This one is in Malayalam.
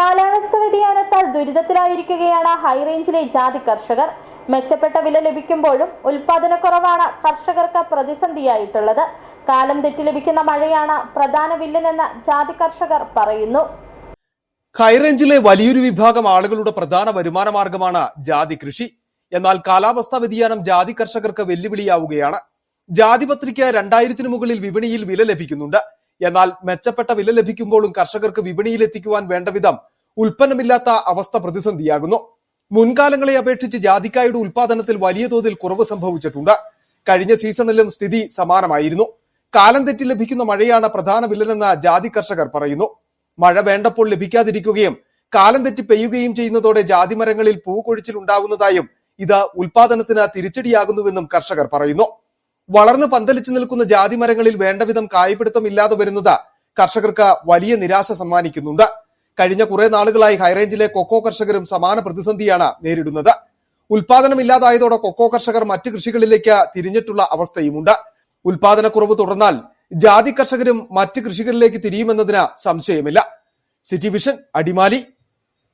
കാലാവസ്ഥ വ്യതിയാനത്താൽ ദുരിതത്തിലായിരിക്കുകയാണ് ഹൈറേഞ്ചിലെ ജാതി കർഷകർ. മെച്ചപ്പെട്ട വില ലഭിക്കുമ്പോഴും ഉൽപാദനക്കുറവാണ് കർഷകർക്ക് പ്രതിസന്ധിയായിട്ടുള്ളത്. കാലം തെറ്റി ലഭിക്കുന്ന മഴയാണ് പ്രധാന വില്ലനെന്ന് ജാതി കർഷകർ പറയുന്നു. ഹൈറേഞ്ചിലെ വലിയൊരു വിഭാഗം ആളുകളുടെ പ്രധാന വരുമാന മാർഗമാണ് ജാതി കൃഷി. എന്നാൽ കാലാവസ്ഥാ വ്യതിയാനം ജാതി കർഷകർക്ക് വെല്ലുവിളിയാവുകയാണ്. ജാതിപത്രിക്ക് 2000-ന് മുകളിൽ വിപണിയിൽ വില ലഭിക്കുന്നുണ്ട്. എന്നാൽ മെച്ചപ്പെട്ട വില ലഭിക്കുമ്പോഴും കർഷകർക്ക് വിപണിയിൽ എത്തിക്കുവാൻ വേണ്ട വിധം ഉൽപ്പന്നമില്ലാത്ത അവസ്ഥ പ്രതിസന്ധിയാകുന്നു. മുൻകാലങ്ങളെ അപേക്ഷിച്ച് ജാതിക്കായുടെ ഉൽപാദനത്തിൽ വലിയ തോതിൽ കുറവ് സംഭവിച്ചിട്ടുണ്ട്. കഴിഞ്ഞ സീസണിലും സ്ഥിതി സമാനമായിരുന്നു. കാലം തെറ്റി ലഭിക്കുന്ന മഴയാണ് പ്രധാന വില്ലനെന്ന് ജാതി കർഷകർ പറയുന്നു. മഴ വേണ്ടപ്പോൾ ലഭിക്കാതിരിക്കുകയും കാലം തെറ്റി പെയ്യുകയും ചെയ്യുന്നതോടെ ജാതിമരങ്ങളിൽ പൂക്കൊഴിച്ചിൽ ഉണ്ടാകുന്നതായും ഇത് ഉൽപാദനത്തിന് തിരിച്ചടിയാകുന്നുവെന്നും കർഷകർ പറയുന്നു. വളർന്ന് പന്തലിച്ചു നിൽക്കുന്ന ജാതിമരങ്ങളിൽ വേണ്ടവിധം കായ്പിടുത്തമില്ലാതെ വരുന്നത് കർഷകർക്ക് വലിയ നിരാശ സമ്മാനിക്കുന്നുണ്ട്. കഴിഞ്ഞ കുറെ നാളുകളായി ഹൈറേഞ്ചിലെ കൊക്കോ കർഷകരും സമാന പ്രതിസന്ധിയാണ് നേരിടുന്നത്. ഉൽപാദനമില്ലാതായതോടെ കൊക്കോ കർഷകർ മറ്റ് കൃഷികളിലേക്ക് തിരിഞ്ഞിട്ടുള്ള അവസ്ഥയുമുണ്ട്. ഉൽപാദനക്കുറവ് തുടർന്നാൽ ജാതി കർഷകരും മറ്റ് കൃഷികളിലേക്ക് തിരിയുമെന്നതിന് സംശയമില്ല. City vision, Adimali.